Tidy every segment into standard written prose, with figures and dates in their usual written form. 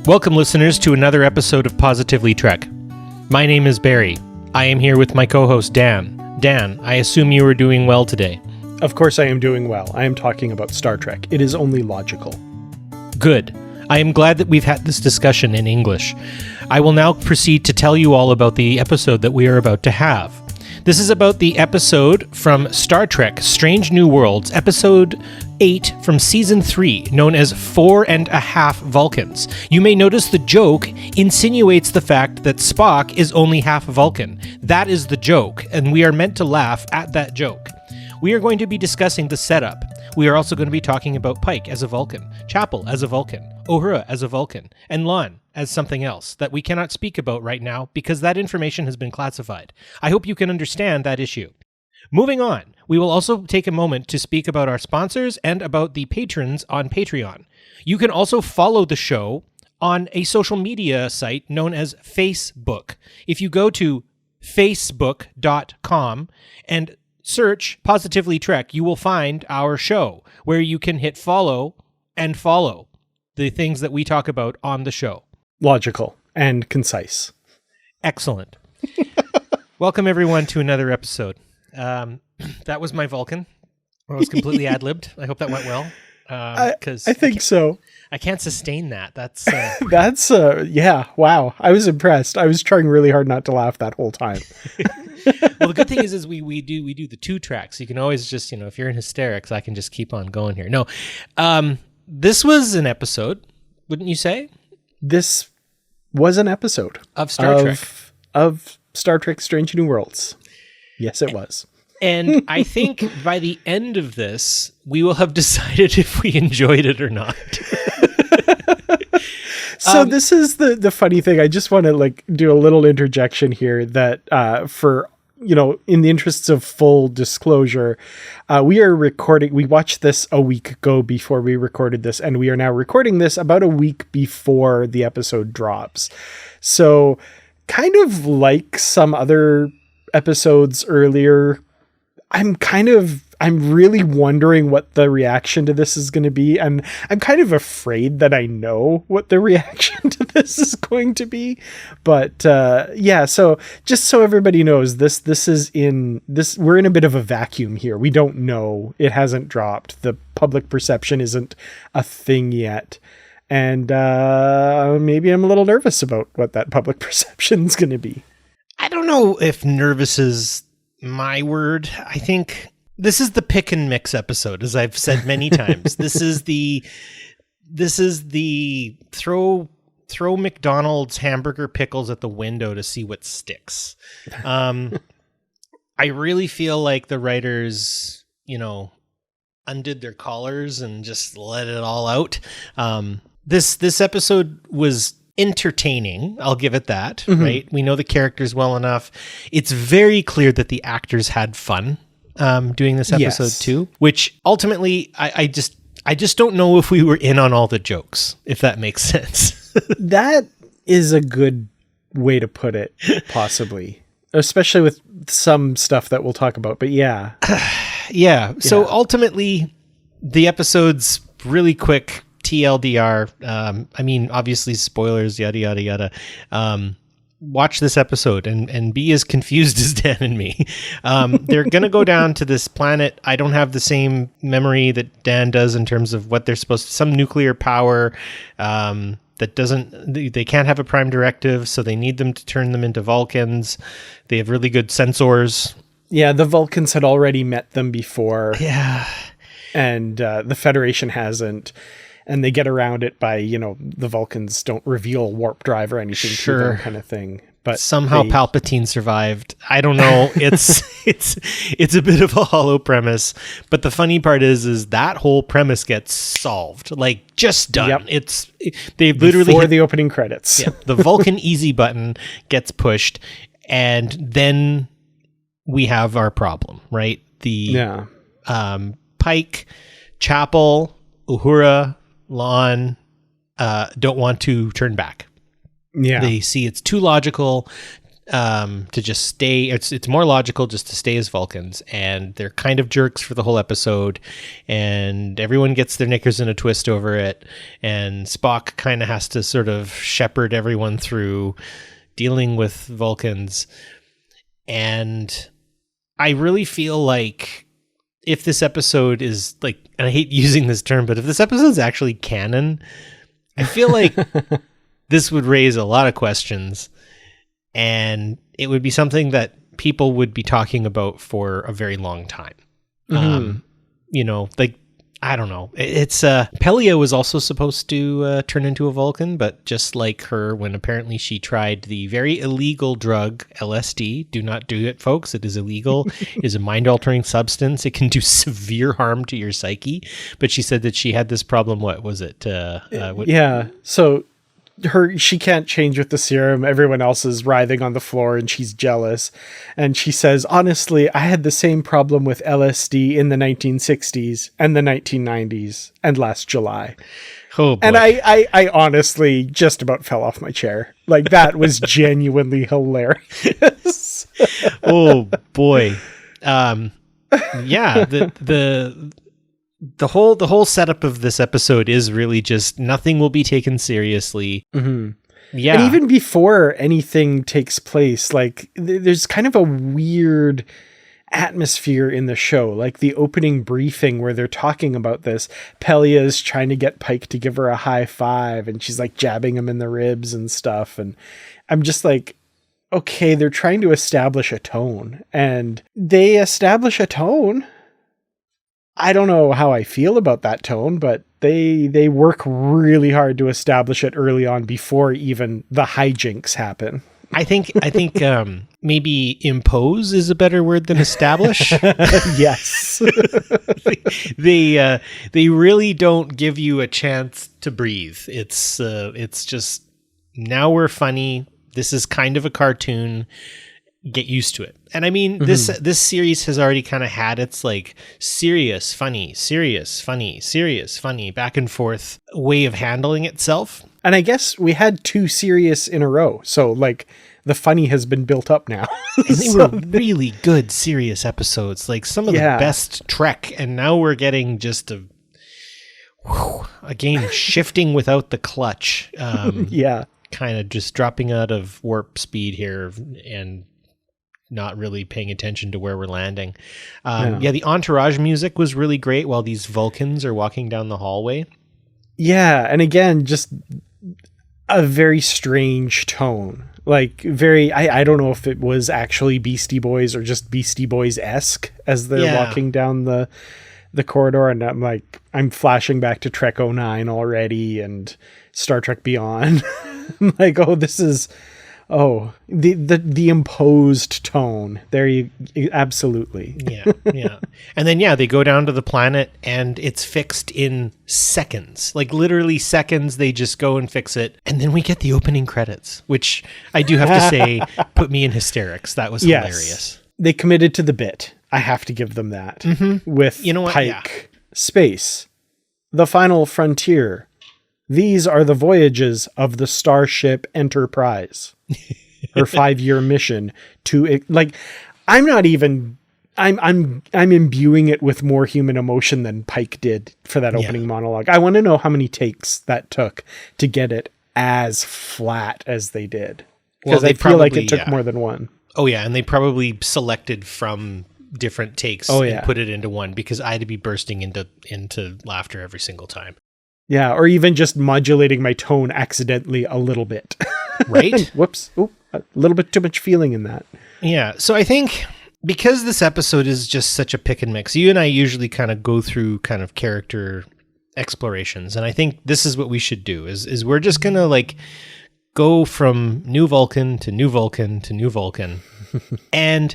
Welcome, listeners, to another episode of Positively Trek. My name is Barry. I am here with my co-host, Dan. Dan, I assume you are doing well today. Of course I am doing well. I am talking about Star Trek. It is only logical. Good. I am glad that we've had this discussion in English. I will now proceed to tell you all about the episode that we are about to have. This is about the episode from Star Trek Strange New Worlds, episode 8 from season 3, known as 4.5 Vulcans. You may notice the joke insinuates the fact that Spock is only half Vulcan. That is the joke, and we are meant to laugh at that joke. We are going to be discussing the setup. We are also going to be talking about Pike as a Vulcan, Chapel as a Vulcan, Uhura as a Vulcan, and Lon as something else that we cannot speak about right now because that information has been classified. I hope you can understand that issue. Moving on, we will also take a moment to speak about our sponsors and about the patrons on Patreon. You can also follow the show on a social media site known as Facebook. If you go to facebook.com and search Positively Trek, you will find our show where you can hit follow and follow the things that we talk about on the show. Logical and concise. Excellent. Welcome, everyone, to another episode. That was my Vulcan. I was completely ad-libbed. I hope that went well. I think so. I can't sustain that. That's yeah. Wow. I was impressed. I was trying really hard not to laugh that whole time. Well, the good thing is we do the 2 tracks. You can always just, if you're in hysterics, I can just keep on going here. No, this was an episode, wouldn't you say? This was an episode of Star Trek. Of Star Trek Strange New Worlds. Yes, it was. And I think by the end of this, we will have decided if we enjoyed it or not. So this is the funny thing. I just want to do a little interjection here that for, in the interests of full disclosure, we watched this a week ago before we recorded this, and we are now recording this about a week before the episode drops. So kind of like some other episodes earlier, I'm really wondering what the reaction to this is going to be. And I'm kind of afraid that I know what the reaction to this is going to be. But so just so everybody knows, we're in a bit of a vacuum here. We don't know. It hasn't dropped. The public perception isn't a thing yet. And maybe I'm a little nervous about what that public perception is going to be. I don't know if nervous is my word. I think this is the pick and mix episode, as I've said many times. This is the throw McDonald's hamburger pickles at the window to see what sticks. I really feel like the writers, undid their collars and just let it all out. This episode was entertaining. I'll give it that, right? We know the characters well enough. It's very clear that the actors had fun doing this episode too, which ultimately I just don't know if we were in on all the jokes, if that makes sense. That is a good way to put it, possibly, especially with some stuff that we'll talk about. But yeah. So ultimately, the episode's really quick. TLDR. Obviously spoilers, yada, yada, yada. Watch this episode and be as confused as Dan and me. They're going to go down to this planet. I don't have the same memory that Dan does in terms of what they're supposed to, some nuclear power, they can't have a prime directive. So they need them to turn them into Vulcans. They have really good sensors. Yeah. The Vulcans had already met them before. Yeah. And the Federation hasn't. And they get around it by, the Vulcans don't reveal warp drive or anything to them, kind of thing. But somehow Palpatine survived. I don't know. It's a bit of a hollow premise. But the funny part is that whole premise gets solved, just done. Yep. They literally before the opening credits. Yeah, the Vulcan easy button gets pushed, and then we have our problem, right? Pike, Chapel, Uhura, Lon don't want to turn back. Yeah. They see it's too logical. to just stay. It's more logical just to stay as Vulcans, and they're kind of jerks for the whole episode, and everyone gets their knickers in a twist over it, and Spock kind of has to sort of shepherd everyone through dealing with Vulcans. And I really feel like if this episode is like, and I hate using this term, but if this episode is actually canon, I feel like this would raise a lot of questions, and it would be something that people would be talking about for a very long time. Like, I don't know. It's Pelia was also supposed to turn into a Vulcan, but just like her, when apparently she tried the very illegal drug LSD. Do not do it, folks. It is illegal. It is a mind-altering substance. It can do severe harm to your psyche. But she said that she had this problem. What was it? Yeah. So she can't change with the serum. Everyone else is writhing on the floor and she's jealous. And she says, honestly, I had the same problem with LSD in the 1960s and the 1990s and last July. Oh, boy. And I honestly just about fell off my chair. Like, that was genuinely hilarious. Oh boy. Yeah, the whole setup of this episode is really just nothing will be taken seriously. Mm-hmm. Yeah. And even before anything takes place, like, there's kind of a weird atmosphere in the show. Like the opening briefing where they're talking about this, Pelia is trying to get Pike to give her a high five, and she's like jabbing him in the ribs and stuff. And I'm just like, okay, they're trying to establish a tone, and they establish a tone. I don't know how I feel about that tone, but they work really hard to establish it early on before even the hijinks happen. I think maybe impose is a better word than establish. Yes. They really don't give you a chance to breathe. It's just, now we're funny. This is kind of a cartoon. Get used to it. And I mean, this series has already kind of had its like serious, funny, back and forth way of handling itself. And I guess we had 2 serious in a row. So like the funny has been built up now. And they were really good, serious episodes, like some of the best Trek. And now we're getting just a game shifting without the clutch. Kind of just dropping out of warp speed here and not really paying attention to where we're landing. The entourage music was really great while these Vulcans are walking down the hallway. Yeah, and again, just a very strange tone. Like, very, I don't know if it was actually Beastie Boys or just Beastie Boys-esque as they're walking down the corridor. And I'm flashing back to Trek 09 already and Star Trek Beyond. I'm like, oh, this is... Oh, the imposed tone. There you absolutely. Yeah. And then they go down to the planet and it's fixed in seconds. Like literally seconds, they just go and fix it. And then we get the opening credits, which I do have to say put me in hysterics. That was hilarious. They committed to the bit. I have to give them that. Mm-hmm. With Pike, space, the final frontier. These are the voyages of the Starship Enterprise. Her 5-year mission to, like, I'm imbuing it with more human emotion than Pike did for that opening monologue. I want to know how many takes that took to get it as flat as they did. Because I feel like it took more than one. Oh yeah, and they probably selected from different takes and put it into one, because I had to be bursting into laughter every single time. Yeah, or even just modulating my tone accidentally a little bit. Right? Whoops. Ooh, a little bit too much feeling in that. Yeah. So I think because this episode is just such a pick and mix, you and I usually kind of go through kind of character explorations. And I think this is what we should do is we're just going to like go from new Vulcan to new Vulcan to new Vulcan and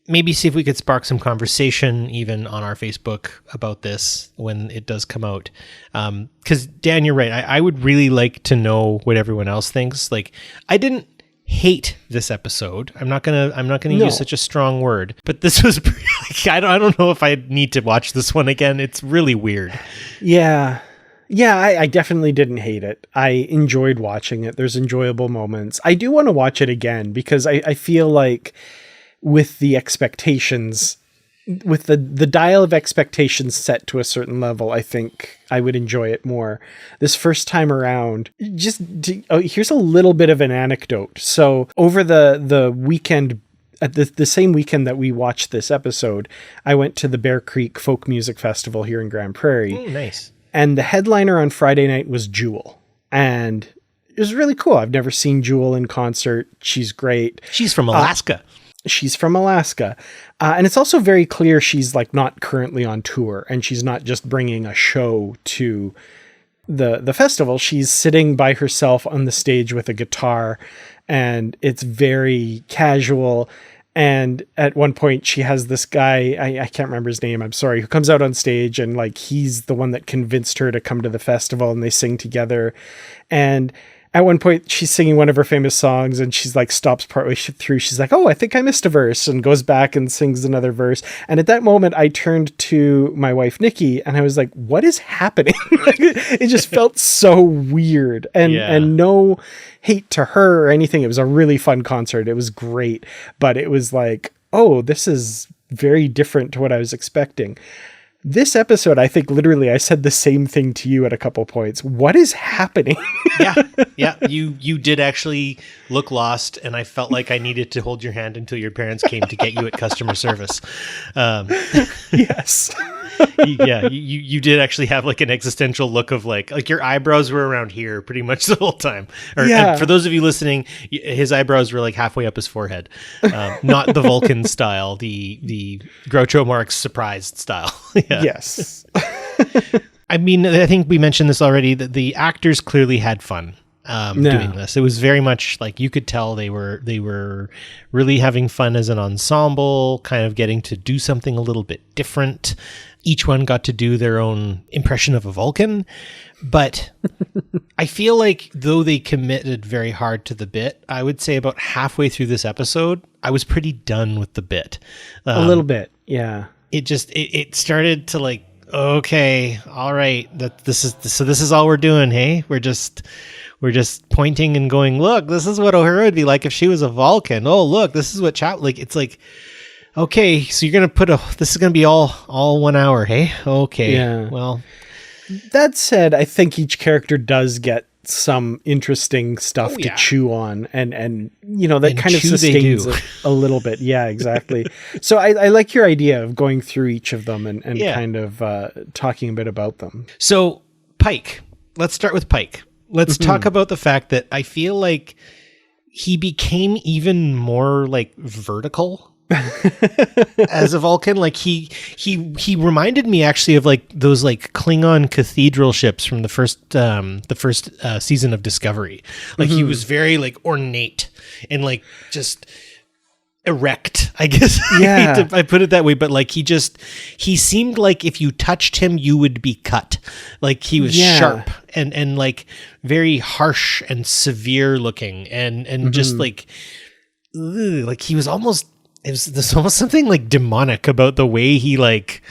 maybe see if we could spark some conversation even on our Facebook about this when it does come out. Because Dan, you're right. I would really like to know what everyone else thinks. Like, I didn't hate this episode. I'm not gonna use such a strong word, but this was I don't know if I need to watch this one again. It's really weird. Yeah. Yeah, I definitely didn't hate it. I enjoyed watching it. There's enjoyable moments. I do want to watch it again because I feel like with the expectations, with the dial of expectations set to a certain level, I think I would enjoy it more. This first time around, here's a little bit of an anecdote. So over the weekend, at the same weekend that we watched this episode, I went to the Bear Creek Folk Music Festival here in Grand Prairie. Oh, nice. And the headliner on Friday night was Jewel. And it was really cool. I've never seen Jewel in concert. She's great. She's from Alaska. She's from Alaska. And it's also very clear she's like not currently on tour, and she's not just bringing a show to the festival. She's sitting by herself on the stage with a guitar, and it's very casual. And at one point she has this guy, I can't remember his name, I'm sorry, who comes out on stage, and like he's the one that convinced her to come to the festival, and they sing together. And at one point she's singing one of her famous songs, and she's like stops partway through. She's like, oh, I think I missed a verse, and goes back and sings another verse. And at that moment I turned to my wife, Nikki, and I was like, what is happening? It just felt so weird, and no hate to her or anything. It was a really fun concert. It was great, but it was like, oh, this is very different to what I was expecting. This episode, I think literally I said the same thing to you at a couple points. What is happening? Yeah. You did actually look lost, and I felt like I needed to hold your hand until your parents came to get you at customer service. Yes. You did actually have like an existential look of like your eyebrows were around here pretty much the whole time. And for those of you listening, his eyebrows were like halfway up his forehead. Not the Vulcan style, the Groucho Marx surprised style. Yeah. Yes. I mean, I think we mentioned this already, that the actors clearly had fun doing this. It was very much like you could tell they were really having fun as an ensemble, kind of getting to do something a little bit different. Each one got to do their own impression of a Vulcan, but I feel like though they committed very hard to the bit, I would say about halfway through this episode, I was pretty done with the bit. A little bit, yeah. It started to like, okay, all right, this is all we're doing, hey? We're just pointing and going, look, this is what Uhura would be like if she was a Vulcan. Oh, look, this is what it's like, okay, so you're going to this is going to be all 1 hour, hey? Okay. Yeah. Well, that said, I think each character does get some interesting stuff to chew on, and you know, that and kind of sustains it a little bit. Yeah, exactly. So I like your idea of going through each of them and kind of talking a bit about them. So Pike, let's start with Pike. Let's talk about the fact that I feel like he became even more like vertical as a Vulcan. Like he reminded me actually of like those like Klingon cathedral ships from the first season of Discovery. Like he was very like ornate and like just erect, I guess. Yeah. I put it that way, but like he seemed like if you touched him you would be cut. Like he was sharp and like very harsh and severe looking and just like he was almost, there's almost something like demonic about the way he like,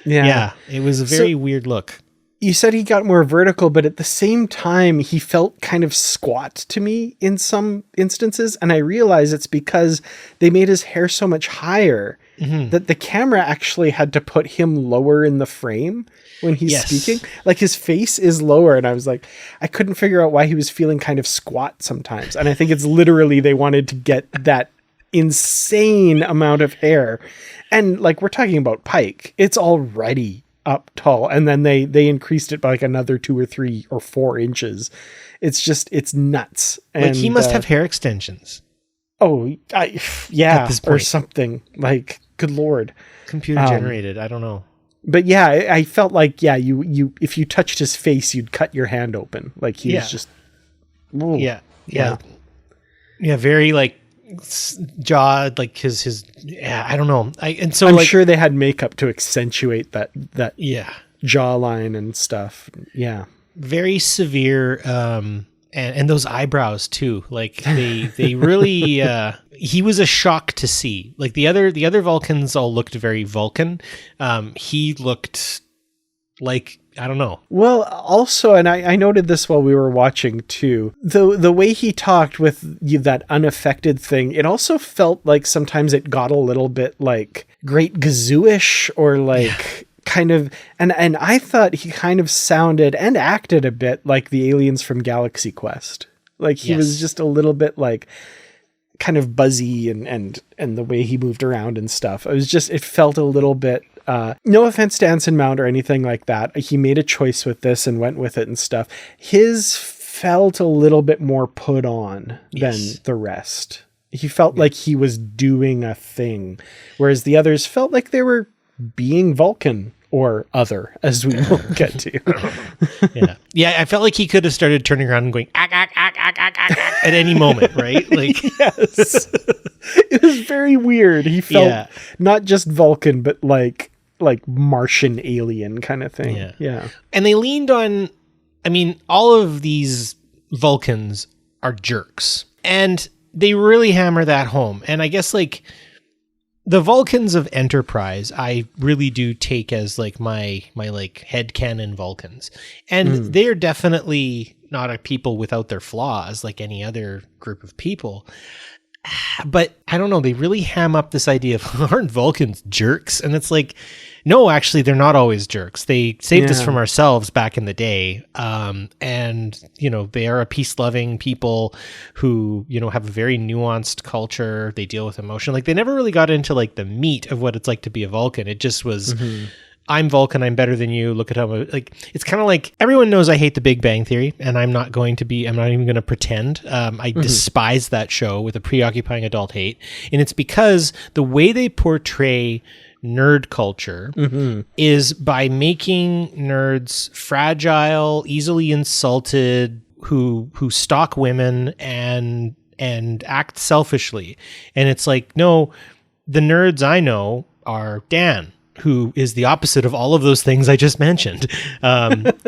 it was a very weird look. You said he got more vertical, but at the same time, he felt kind of squat to me in some instances. And I realize it's because they made his hair so much higher that the camera actually had to put him lower in the frame when he's speaking. Like his face is lower. And I was like, I couldn't figure out why he was feeling kind of squat sometimes. And I think it's literally they wanted to get that insane amount of hair. And like we're talking about Pike, it's already up tall, and then they increased it by like another 2 or 3 or 4 inches. It's nuts. And like he must have hair extensions. Oh, yeah, or something. Like, good Lord, computer generated. I don't know, but yeah, I felt like you if you touched his face, you'd cut your hand open. Like he was just, very like jaw, like his I don't know. I'm sure they had makeup to accentuate that jawline and stuff. Yeah, very severe. And those eyebrows too. Like they really he was a shock to see. Like the other Vulcans all looked very Vulcan. He looked Like, I don't know. Well, also, and I noted this while we were watching too, the way he talked with that unaffected thing, it also felt like sometimes it got a little bit like Great Gazoo-ish or like kind of, and I thought he kind of sounded and acted a bit like the aliens from Galaxy Quest. Like he was just a little bit like kind of buzzy and the way he moved around and stuff. It felt a little bit, no offense to Anson Mount or anything like that. He made a choice with this and went with it and stuff. His felt a little bit more put on than the rest. He felt like he was doing a thing, whereas the others felt like they were being Vulcan or other, as we will get to. Yeah, I felt like he could have started turning around and going at any moment, right? Like, yes. It was very weird. He felt not just Vulcan, but like Martian alien kind of thing. Yeah. And they leaned on, I mean, all of these Vulcans are jerks. And they really hammer that home. And I guess like the Vulcans of Enterprise, I really do take as like my like headcanon Vulcans. And they're definitely not a people without their flaws like any other group of people. But I don't know, they really ham up this idea of aren't Vulcans jerks? And it's like, no, actually, they're not always jerks. They saved us from ourselves back in the day. And, you know, they are a peace-loving people who, you know, have a very nuanced culture. They deal with emotion. Like, they never really got into, like, the meat of what it's like to be a Vulcan. It just was, I'm Vulcan, I'm better than you. Look at how, like, it's kind of like, everyone knows I hate the Big Bang Theory, and I'm not even going to pretend. I despise that show with a preoccupying adult hate. And it's because the way they portray nerd culture is by making nerds fragile, easily insulted, who stalk women and act selfishly. And it's like, no, the nerds I know are Dan, who is the opposite of all of those things I just mentioned.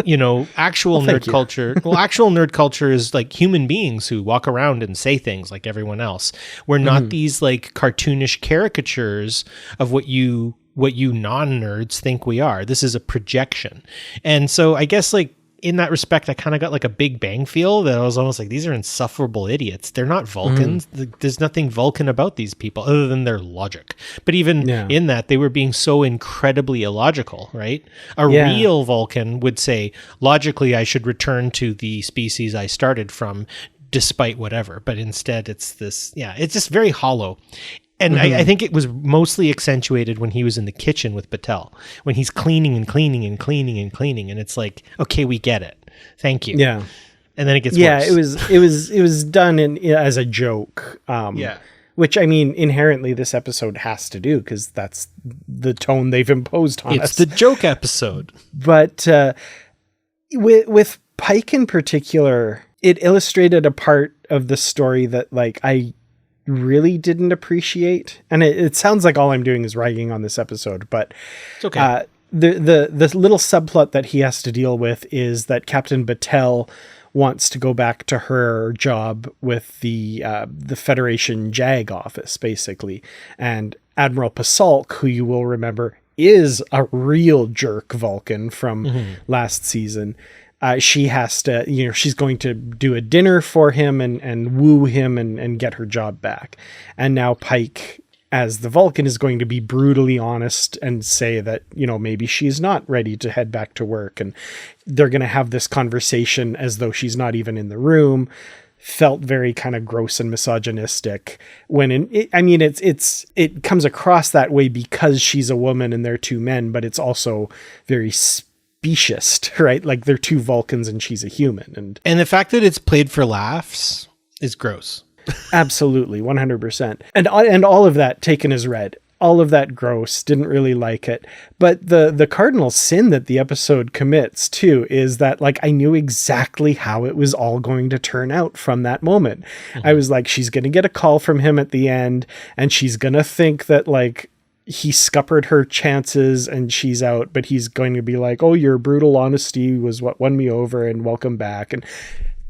You know, actual nerd culture. Well, actual nerd culture is like human beings who walk around and say things like everyone else. We're not these like cartoonish caricatures of what you non-nerds think we are. This is a projection. And so I guess like in that respect, I kind of got like a Big Bang feel that I was almost like, these are insufferable idiots. They're not Vulcans. There's nothing Vulcan about these people other than their logic. But even in that, they were being so incredibly illogical, right? A real Vulcan would say, logically, I should return to the species I started from despite whatever. But instead, it's this, it's just very hollow. And I think it was mostly accentuated when he was in the kitchen with Batel, when he's cleaning and cleaning and cleaning and cleaning. And it's like, okay, we get it. Thank you. Yeah. And then it gets worse. it was done as a joke. Which, I mean, inherently this episode has to do because that's the tone they've imposed on us. It's the joke episode. But with Pike in particular, it illustrated a part of the story that like I really didn't appreciate, and it sounds like all I'm doing is ragging on this episode, but it's okay. The little subplot that he has to deal with is that Captain Batel wants to go back to her job with the Federation JAG office, basically, and Admiral Pasalk, who you will remember is a real jerk Vulcan from last season. She has to, you know, she's going to do a dinner for him and woo him and get her job back. And now Pike, as the Vulcan, is going to be brutally honest and say that, you know, maybe she's not ready to head back to work. And they're going to have this conversation as though she's not even in the room. Felt very kind of gross and misogynistic when it comes across that way because she's a woman and they're two men, but it's also very speciest, right? Like they're two Vulcans and she's a human. And the fact that it's played for laughs is gross. Absolutely. 100%. And all of that taken as read, all of that gross, didn't really like it. But the cardinal sin that the episode commits too is that like I knew exactly how it was all going to turn out from that moment. I was like, she's going to get a call from him at the end and she's going to think that like he scuppered her chances and she's out, but he's going to be like, oh, your brutal honesty was what won me over and welcome back. And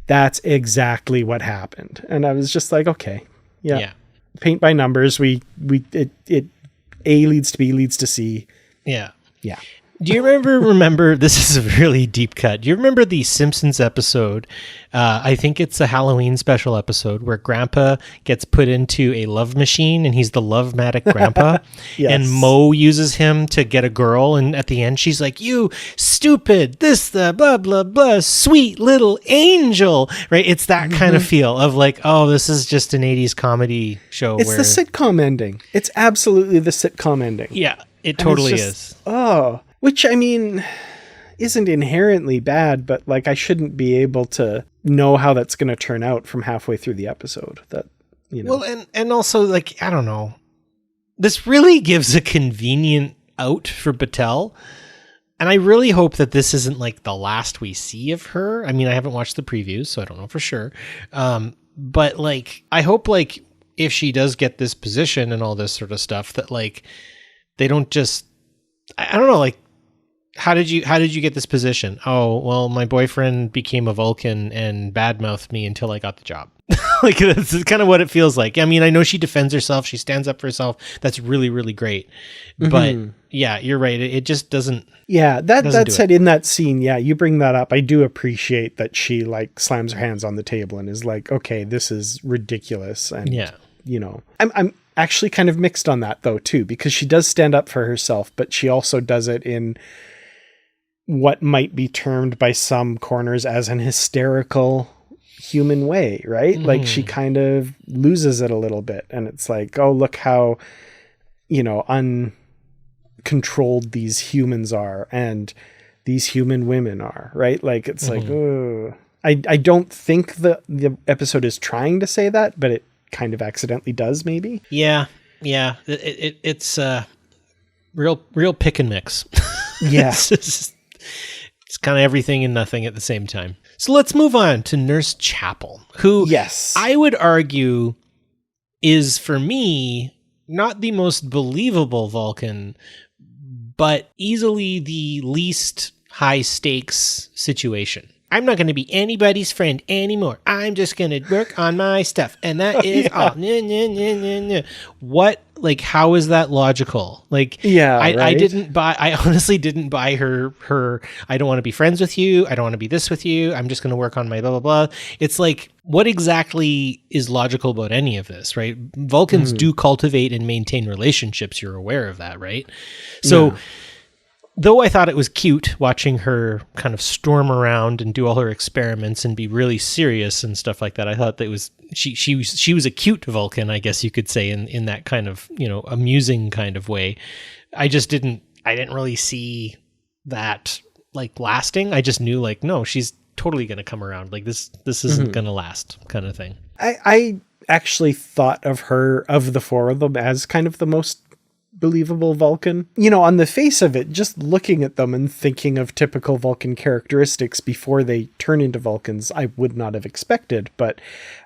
that's exactly what happened. And I was just like, okay, yeah. Paint by numbers. It A leads to B leads to C. Yeah. Yeah. Do you remember, this is a really deep cut. Do you remember the Simpsons episode? I think it's a Halloween special episode where Grandpa gets put into a love machine and he's the love-matic grandpa. Yes. And Mo uses him to get a girl. And at the end, she's like, you stupid, this, the blah, blah, blah, sweet little angel. Right? It's that kind of feel of like, oh, this is just an 80s comedy show. It's the sitcom ending. It's absolutely the sitcom ending. Yeah, it totally is. Oh, which I mean, isn't inherently bad, but like I shouldn't be able to know how that's going to turn out from halfway through the episode. That, you know. Well, and also like, I don't know, this really gives a convenient out for Battelle. And I really hope that this isn't like the last we see of her. I mean, I haven't watched the previews, so I don't know for sure. But like, I hope like if she does get this position and all this sort of stuff, that like they don't just, I don't know, like, how did you get this position? Oh, well, my boyfriend became a Vulcan and badmouthed me until I got the job. Like, that's kind of what it feels like. I mean, I know she defends herself. She stands up for herself. That's really, really great. But yeah, you're right. It just doesn't. Yeah, that said, in that scene, yeah, you bring that up. I do appreciate that she like slams her hands on the table and is like, okay, this is ridiculous. And, yeah, you know, I'm actually kind of mixed on that though, too, because she does stand up for herself, but she also does it in what might be termed by some corners as an hysterical human way, right? Like she kind of loses it a little bit, and it's like, oh, look how, you know, uncontrolled these humans are and these human women are, right? Like it's like, oh, I don't think the episode is trying to say that, but it kind of accidentally does, maybe. Yeah. It's real pick and mix. Yeah. It's kind of everything and nothing at the same time. So let's move on to Nurse Chapel, who, yes, I would argue is, for me, not the most believable Vulcan, but easily the least high stakes situation. I'm not going to be anybody's friend anymore. I'm just going to work on my stuff. And that is all. What, like, how is that logical? Like, yeah, I honestly didn't buy her, I don't want to be friends with you. I don't want to be this with you. I'm just going to work on my blah, blah, blah. It's like, what exactly is logical about any of this, right? Vulcans do cultivate and maintain relationships. You're aware of that, right? So, yeah. Though I thought it was cute watching her kind of storm around and do all her experiments and be really serious and stuff like that, I thought that she was a cute Vulcan, I guess you could say, in that kind of, you know, amusing kind of way. I didn't really see that like lasting. I just knew like, no, she's totally going to come around. Like this isn't going to last, kind of thing. I actually thought of her, of the four of them, as kind of the most believable Vulcan. You know, on the face of it, just looking at them and thinking of typical Vulcan characteristics before they turn into Vulcans, I would not have expected. But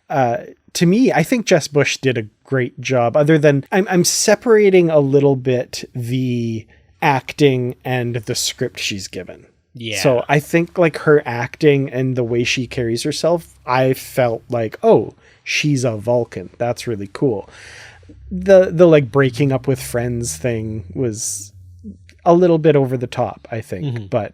to me, I think Jess Bush did a great job, other than I'm separating a little bit the acting and the script she's given. Yeah. So I think like her acting and the way she carries herself, I felt like, oh, she's a Vulcan. That's really cool. The like breaking up with friends thing was a little bit over the top, I think, but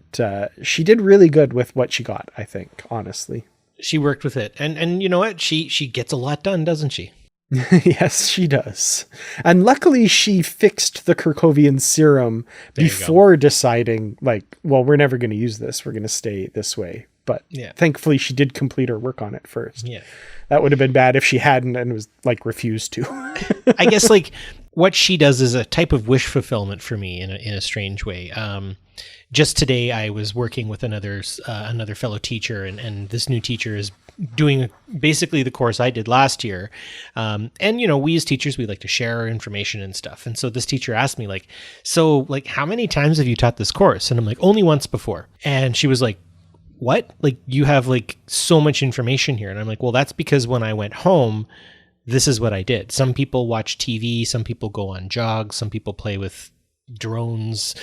she did really good with what she got, I think, honestly. She worked with it, and you know what? She gets a lot done, doesn't she? Yes, she does. And luckily she fixed the Kirkovian serum before deciding like, well, we're never going to use this. We're going to stay this way. But thankfully she did complete her work on it first. Yeah. That would have been bad if she hadn't and was like refused to. I guess like what she does is a type of wish fulfillment for me in a strange way. Just today I was working with another fellow teacher, and this new teacher is doing basically the course I did last year. And you know, we as teachers, we like to share our information and stuff. And so this teacher asked me like, so like, how many times have you taught this course? And I'm like, only once before. And she was like, what? Like, you have like so much information here. And I'm like, well, that's because when I went home, this is what I did. Some people watch TV, some people go on jogs, some people play with drones,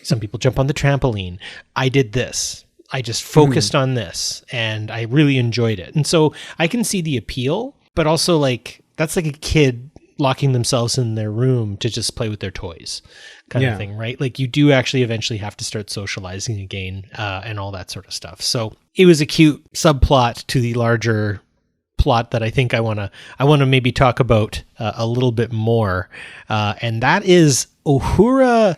some people jump on the trampoline. I did this. I just focused on this, and I really enjoyed it. And so I can see the appeal, but also like, that's like a kid locking themselves in their room to just play with their toys kind of thing, right? Like you do actually eventually have to start socializing again and all that sort of stuff. So it was a cute subplot to the larger plot that I think I want to maybe talk about a little bit more. And that is Uhura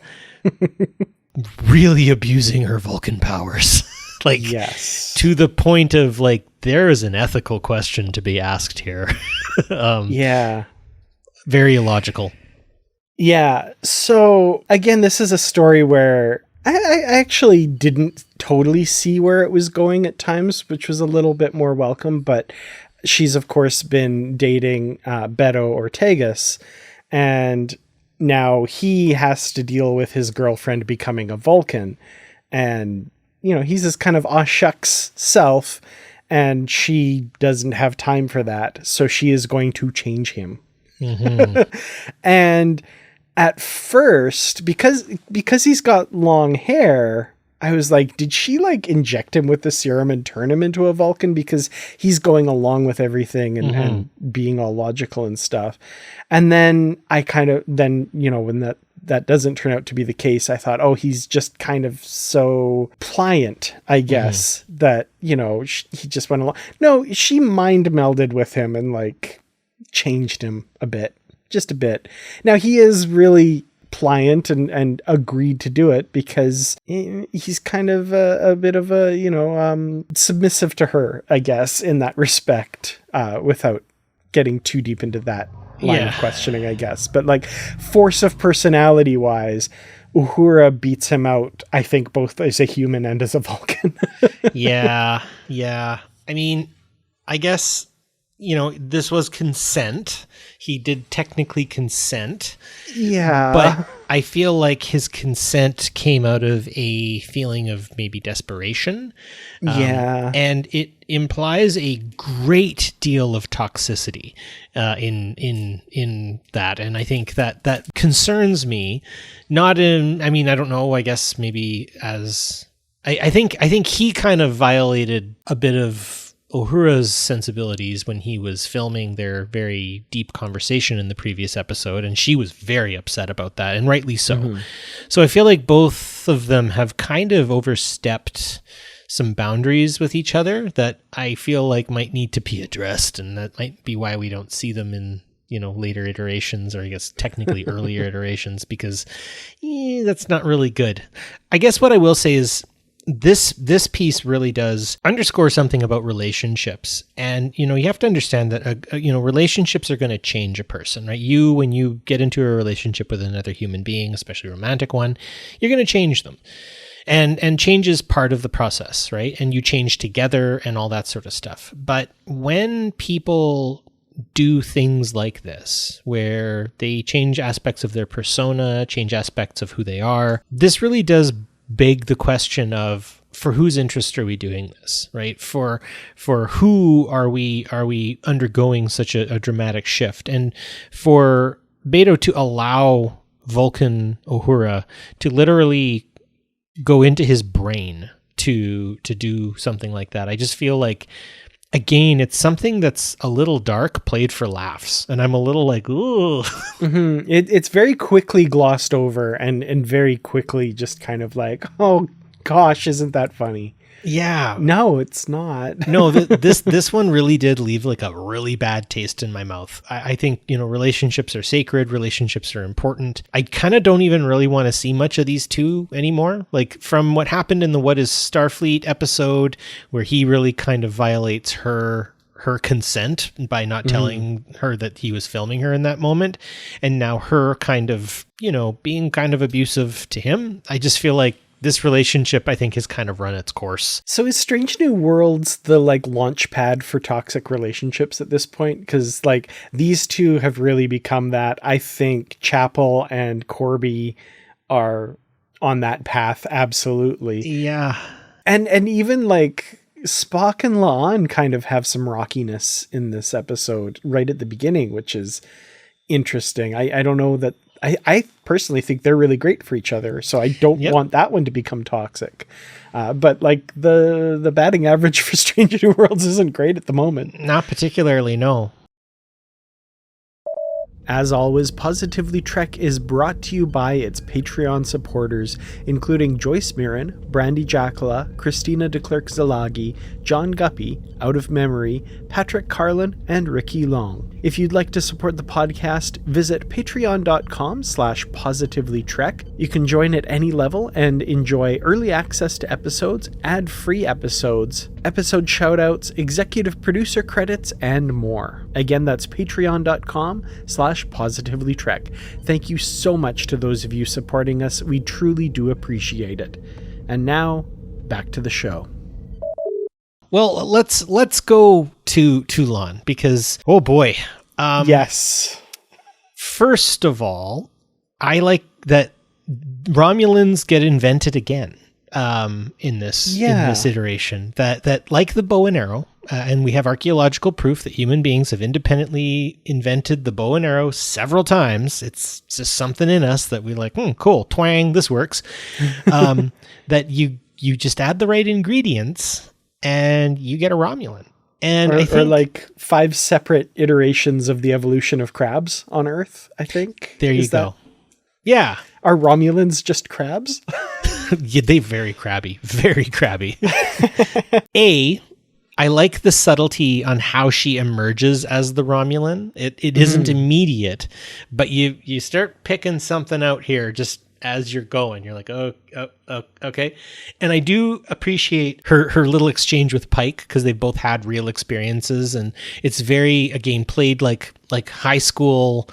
really abusing her Vulcan powers. Like, yes, to the point of like, there is an ethical question to be asked here. Very illogical. Yeah. So again, this is a story where I actually didn't totally see where it was going at times, which was a little bit more welcome. But she's, of course, been dating Beto Ortegas, and now he has to deal with his girlfriend becoming a Vulcan. And, you know, he's this kind of aw shucks self, and she doesn't have time for that. So she is going to change him. Mm-hmm. And at first, because he's got long hair, I was like, did she like inject him with the serum and turn him into a Vulcan? Because he's going along with everything and being all logical and stuff. And then when that doesn't turn out to be the case, I thought, oh, he's just kind of so pliant, I guess, that, you know, he just went along. No, she mind melded with him and like changed him a bit, just a bit. Now he is really pliant and agreed to do it because he's kind of a bit of a, you know, submissive to her, I guess, in that respect, without getting too deep into that line of questioning, I guess. But like force of personality wise, Uhura beats him out, I think, both as a human and as a Vulcan. Yeah. I mean, I guess, you know, this was consent. He did technically consent. Yeah. But I feel like his consent came out of a feeling of maybe desperation. And it implies a great deal of toxicity in that. And I think that concerns me. Not in, I mean, I don't know, I guess maybe as I think he kind of violated a bit of Uhura's sensibilities when he was filming their very deep conversation in the previous episode, and she was very upset about that, and rightly so. So I feel like both of them have kind of overstepped some boundaries with each other that I feel like might need to be addressed, and that might be why we don't see them in, you know, later iterations, or I guess technically earlier iterations, because that's not really good. I guess what I will say is this piece really does underscore something about relationships. And, you know, you have to understand that, relationships are going to change a person, right? When you get into a relationship with another human being, especially a romantic one, you're going to change them. And change is part of the process, right? And you change together and all that sort of stuff. But when people do things like this, where they change aspects of their persona, change aspects of who they are, this really does beg the question of, for whose interest are we doing this, right? For who are we undergoing such a dramatic shift? And for Beto to allow Vulcan Uhura to literally go into his brain to do something like that, I just feel like, again, it's something that's a little dark, played for laughs, and I'm a little like, ooh. It's very quickly glossed over and very quickly just kind of like, oh gosh, isn't that funny? Yeah. No, it's not. No, this one really did leave like a really bad taste in my mouth. I think, you know, relationships are sacred. Relationships are important. I kind of don't even really want to see much of these two anymore. Like from what happened in the What is Starfleet episode, where he really kind of violates her consent by not telling her that he was filming her in that moment. And now her kind of, you know, being kind of abusive to him. I just feel like this relationship, I think, has kind of run its course. So is Strange New Worlds the like launch pad for toxic relationships at this point? Because like these two have really become that. I think Chapel and Corby are on that path. Absolutely. Yeah. And even like Spock and La'an kind of have some rockiness in this episode right at the beginning, which is interesting. I don't know that I personally think they're really great for each other, so I don't want that one to become toxic. But like the batting average for Strange New Worlds isn't great at the moment. Not particularly, no. As always, Positively Trek is brought to you by its Patreon supporters, including Joyce Mirren, Brandy Jacala, Christina DeClercq-Zalagi, John Guppy, Out of Memory, Patrick Carlin, and Ricky Long. If you'd like to support the podcast, visit patreon.com/positivelytrek. You can join at any level and enjoy early access to episodes, ad-free episodes, episode shoutouts, executive producer credits, and more. Again, that's patreon.com/positivelytrek. Thank you so much to those of you supporting us. We truly do appreciate it. And now, back to the show. Well, let's go to Lon, because oh boy. Yes. First of all, I like that Romulans get invented again in this iteration. That like the bow and arrow, and we have archaeological proof that human beings have independently invented the bow and arrow several times. It's just something in us that we like. Cool, twang, this works. That you just add the right ingredients and you get a Romulan. And I think, or like 5 separate iterations of the evolution of crabs on Earth, I think. There you go. Yeah. Are Romulans just crabs? Yeah, they're very crabby. Very crabby. I like the subtlety on how she emerges as the Romulan. It isn't immediate, but you start picking something out here just as you're going. You're like, oh, okay. And I do appreciate her little exchange with Pike, because they both had real experiences, and it's very, again, played like high school,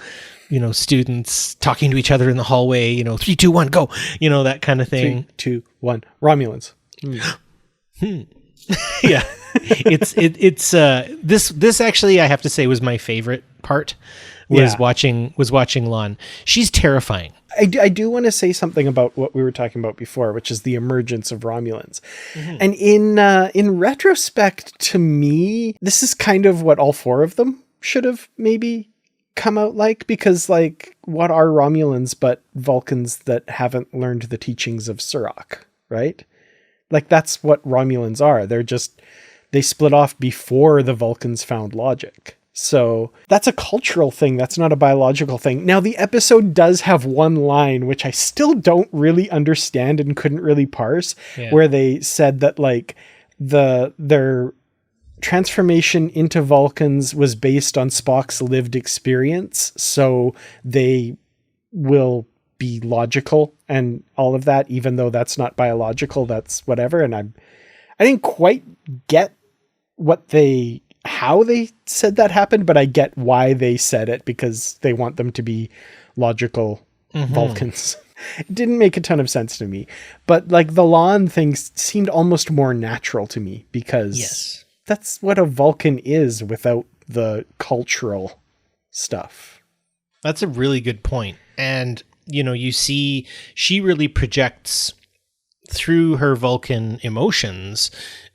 students talking to each other in the hallway, 3, 2, 1, go, that kind of thing. 3, 2, 1, Romulans. Yeah. It's this actually, I have to say, was my favorite part, watching Lon. She's terrifying. I do want to say something about what we were talking about before, which is the emergence of Romulans. And in retrospect, to me, this is kind of what all 4 of them should have maybe come out like, because like, what are Romulans but Vulcans that haven't learned the teachings of Surak, right? Like, that's what Romulans are. They split off before the Vulcans found logic. So that's a cultural thing. That's not a biological thing. Now, the episode does have one line, which I still don't really understand and couldn't really parse, where they said that like their transformation into Vulcans was based on Spock's lived experience. So they will be logical and all of that, even though that's not biological, that's whatever. And I didn't quite get how they said that happened, but I get why they said it, because they want them to be logical Vulcans. It didn't make a ton of sense to me, but like the Lon thing seemed almost more natural to me, because that's what a Vulcan is without the cultural stuff. That's a really good point. And, you see she really projects through her Vulcan emotions.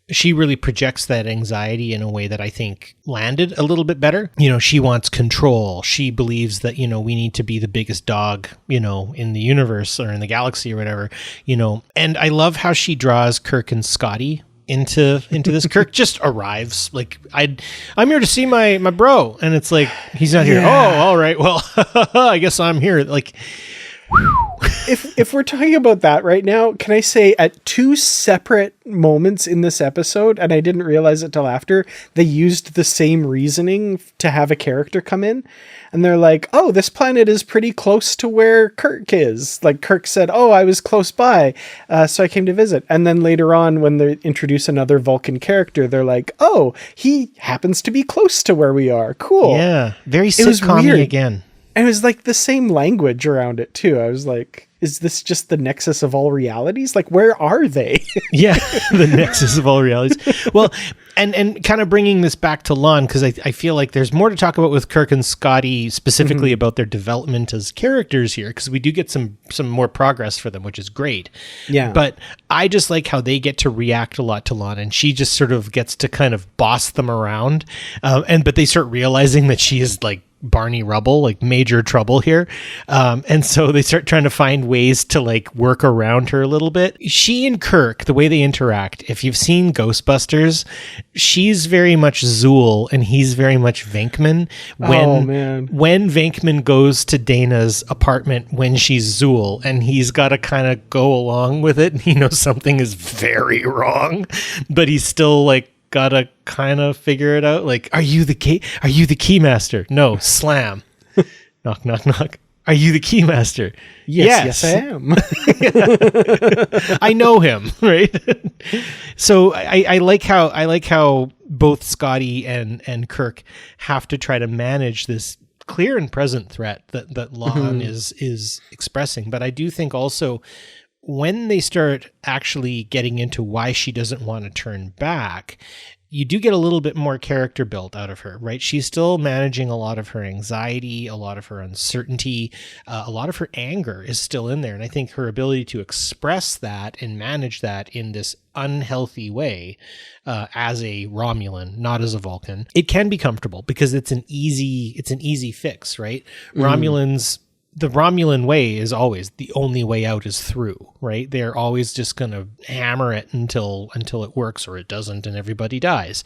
She really projects that anxiety in a way that I think landed a little bit better. She wants control. She believes that, we need to be the biggest dog, in the universe or in the galaxy or whatever, and I love how she draws Kirk and Scotty into this. Kirk just arrives like, I'm here to see my bro. And it's like, he's not here. Oh, all right. Well, I guess I'm here. Like, if we're talking about that right now, can I say at 2 separate moments in this episode, and I didn't realize it till after, they used the same reasoning to have a character come in, and they're like, oh, this planet is pretty close to where Kirk is. Like, Kirk said, oh, I was close by, so I came to visit. And then later on, when they introduce another Vulcan character, they're like, oh, he happens to be close to where we are. Cool. Yeah, very sitcom-y again. And it was like the same language around it too. I was like, is this just the nexus of all realities? Like, where are they? Yeah, the nexus of all realities. Well, and kind of bringing this back to Lon, because I feel like there's more to talk about with Kirk and Scotty, specifically about their development as characters here, because we do get some more progress for them, which is great. Yeah. But I just like how they get to react a lot to Lon, and she just sort of gets to kind of boss them around. But they start realizing that she is like Barney Rubble, like major trouble here. And so they start trying to find ways to like work around her a little bit. She and Kirk, the way they interact, if you've seen Ghostbusters, she's very much Zool and he's very much Venkman. When Venkman goes to Dana's apartment when she's Zool, and he's got to kind of go along with it, and he knows something is very wrong, but he's still like gotta kind of figure it out. Like, are you the keymaster? No, slam. Knock, knock, knock. Are you the keymaster? Yes, I am. I know him, right? So I like how both Scotty and Kirk have to try to manage this clear and present threat that Lon is expressing. But I do think also when they start actually getting into why she doesn't want to turn back, you do get a little bit more character built out of her, right? She's still managing a lot of her anxiety, a lot of her uncertainty, a lot of her anger is still in there. And I think her ability to express that and manage that in this unhealthy way as a Romulan, not as a Vulcan, it can be comfortable because it's an easy fix, right? The Romulan way is always the only way out is through, right? They're always just going to hammer it until it works or it doesn't and everybody dies,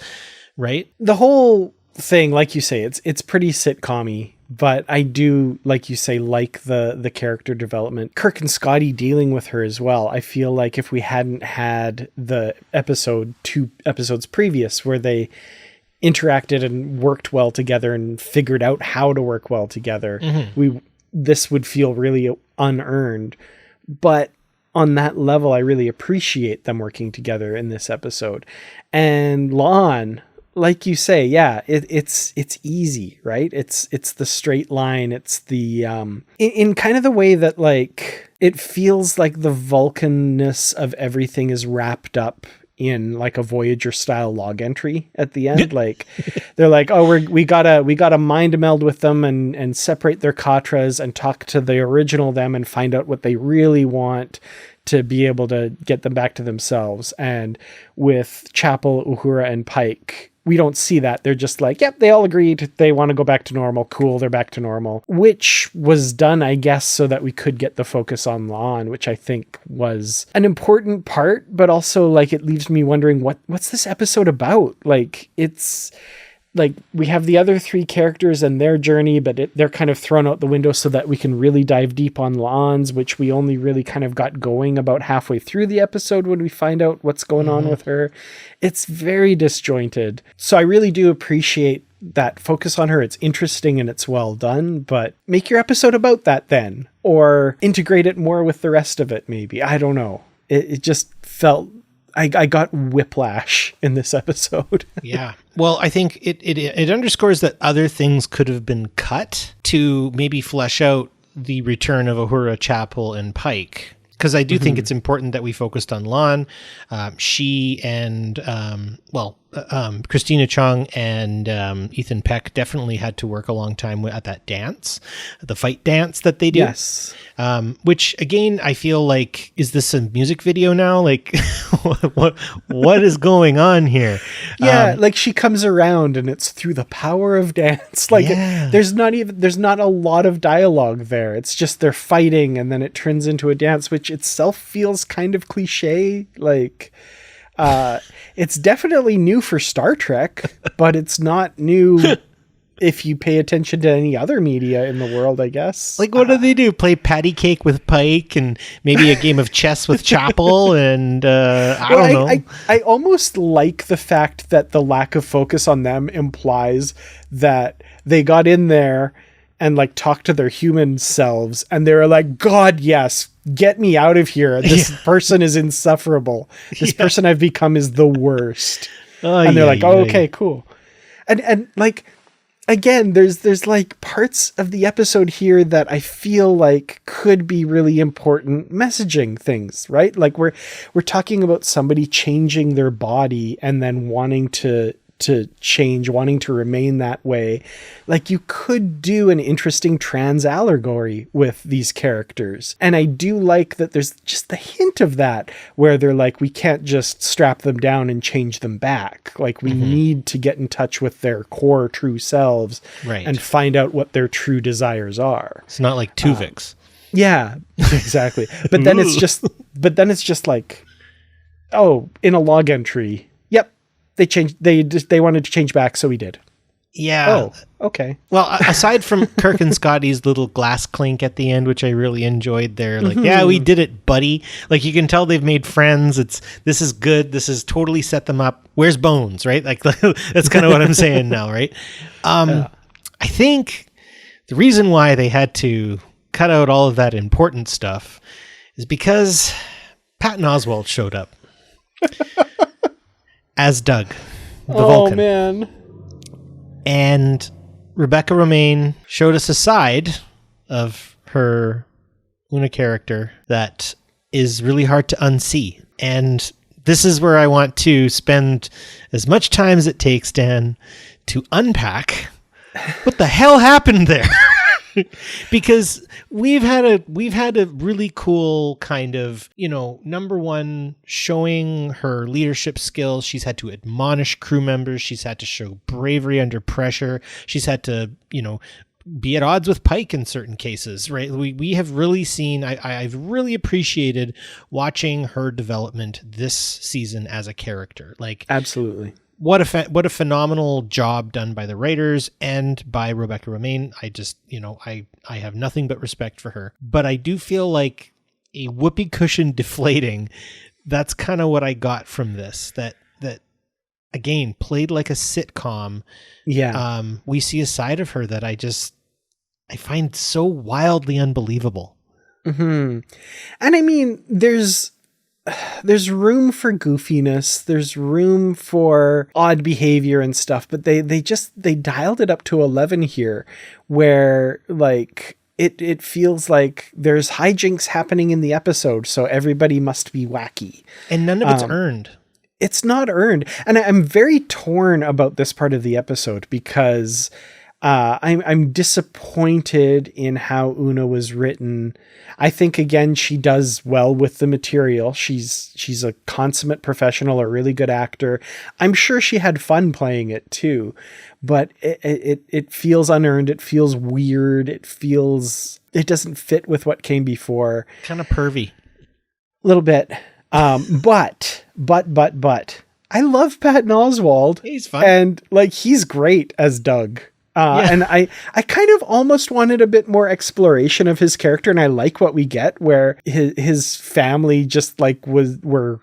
right? The whole thing, like you say, it's pretty sitcom-y, but I do, like you say, like the character development. Kirk and Scotty dealing with her as well. I feel like if we hadn't had the two episodes previous where they interacted and worked well together and figured out how to work well together, this would feel really unearned. But on that level, I really appreciate them working together in this episode. And Lon, like you say, yeah, it's easy, right? It's the straight line. It's the in kind of the way that like it feels like the Vulcanness of everything is wrapped up in like a Voyager style log entry at the end. Like they're like, oh, we gotta mind meld with them and separate their katras and talk to the original them and find out what they really want to be able to get them back to themselves. And with Chapel, Uhura, and Pike, we don't see that. They're just like, yep, they all agreed. They want to go back to normal. Cool, they're back to normal. Which was done, I guess, so that we could get the focus on Lon, which I think was an important part, but also like it leaves me wondering what's this episode about? Like it's like we have the other three characters and their journey, but they're kind of thrown out the window so that we can really dive deep on Lon's, which we only really kind of got going about halfway through the episode when we find out what's going on with her. It's very disjointed. So I really do appreciate that focus on her. It's interesting and it's well done, but make your episode about that then, or integrate it more with the rest of it. Maybe. I don't know. It just felt I got whiplash in this episode. Yeah. Well, I think it underscores that other things could have been cut to maybe flesh out the return of Uhura, Chapel, and Pike. Because I do think it's important that we focused on Lon. She and, Christina Chong and Ethan Peck definitely had to work a long time at that dance, the fight dance that they do. Yes. Which, again, I feel like, is this a music video now? Like, what is going on here? Yeah, like she comes around and it's through the power of dance. Like there's not a lot of dialogue there. It's just they're fighting and then it turns into a dance, which itself feels kind of cliche. Like, it's definitely new for Star Trek, but it's not new if you pay attention to any other media in the world, I guess. Like, what do they do? Play patty cake with Pike and maybe a game of chess with Chapel? And I don't know. I almost like the fact that the lack of focus on them implies that they got in there and like talked to their human selves and they were like, God, yes, get me out of here. This person is insufferable. This person I've become is the worst. And they're like, oh, okay, cool. And like, again, there's like parts of the episode here that I feel like could be really important messaging things, right? Like we're talking about somebody changing their body and then wanting to to change, wanting to remain that way. Like, you could do an interesting trans allegory with these characters. And I do like that there's just the hint of that, where they're like, we can't just strap them down and change them back. Like, we need to get in touch with their core true selves and find out what their true desires are. It's not like Tuvix. Yeah, exactly. But then it's just like, oh, in a log entry, yep, they wanted to change back, so we did. Yeah. Oh, okay. Well, aside from Kirk and Scotty's little glass clink at the end, which I really enjoyed, they're like, yeah, we did it, buddy. Like, you can tell they've made friends. This is good. This has totally set them up. Where's Bones, right? Like, that's kind of what I'm saying now, right? I think the reason why they had to cut out all of that important stuff is because Patton Oswalt showed up as Doug, the Vulcan. Oh, man. And Rebecca Romijn showed us a side of her Una character that is really hard to unsee. And this is where I want to spend as much time as it takes, Dan, to unpack what the hell happened there. Because we've had a really cool kind of, number one, showing her leadership skills. She's had to admonish crew members. She's had to show bravery under pressure. She's had to, be at odds with Pike in certain cases, right? We have really seen, I've really appreciated watching her development this season as a character. Like, absolutely. What a phenomenal job done by the writers and by Rebecca Romijn. I just, I have nothing but respect for her. But I do feel like a whoopee cushion deflating. That's kind of what I got from this. That again, played like a sitcom. Yeah. We see a side of her that I find so wildly unbelievable. Mm-hmm. And I mean, there's room for goofiness, there's room for odd behavior and stuff, but they dialed it up to 11 here, where like it feels like there's hijinks happening in the episode, so everybody must be wacky. And none of it's earned. It's not earned. And I'm very torn about this part of the episode because I'm disappointed in how Una was written. I think, again, she does well with the material. She's a consummate professional, a really good actor. I'm sure she had fun playing it too, but it feels unearned. It feels weird. It doesn't fit with what came before. Kind of pervy. A little bit. But I love Patton Oswalt. He's fun. And like, he's great as Doug. And I kind of almost wanted a bit more exploration of his character, and I like what we get, where his family just like were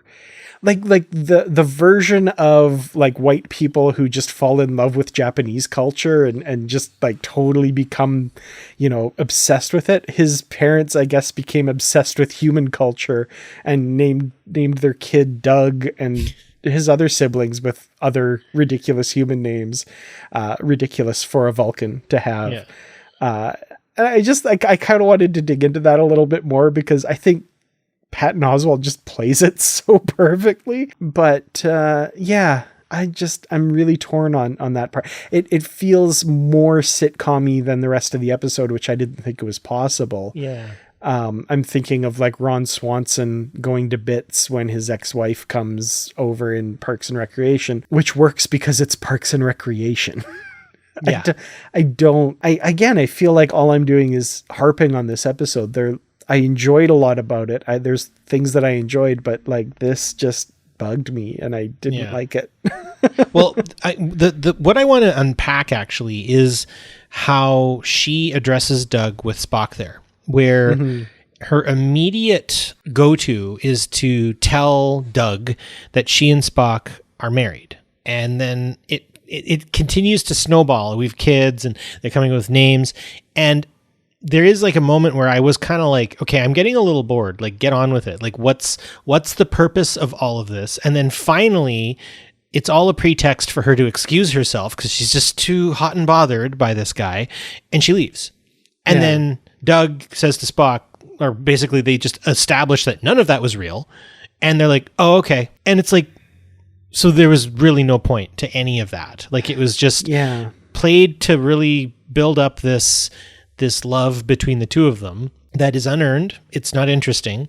like the version of like white people who just fall in love with Japanese culture and just like totally become, obsessed with it. His parents, I guess, became obsessed with human culture and named their kid Doug, and his other siblings with other ridiculous human names, ridiculous for a Vulcan to have. Yeah. And I kind of wanted to dig into that a little bit more, because I think Patton Oswalt just plays it so perfectly. But I'm really torn on that part. It feels more sitcom-y than the rest of the episode, which I didn't think it was possible. Yeah. I'm thinking of like Ron Swanson going to bits when his ex-wife comes over in Parks and Recreation, which works because it's Parks and Recreation. Yeah. I feel like all I'm doing is harping on this episode. I enjoyed a lot about it. There's things that I enjoyed, but like this just bugged me and I didn't like it. Well, what I want to unpack actually is how she addresses Doug with Spock there, where her immediate go-to is to tell Doug that she and Spock are married. And then it continues to snowball. We have kids and they're coming up with names. And there is like a moment where I was kind of like, okay, I'm getting a little bored. Like, get on with it. Like, what's the purpose of all of this? And then finally, it's all a pretext for her to excuse herself because she's just too hot and bothered by this guy. And she leaves. And then Doug says to Spock, or basically they just establish that none of that was real. And they're like, oh, okay. And it's like, So there was really no point to any of that. Like, it was just played to really build up this love between the two of them that is unearned. It's not interesting.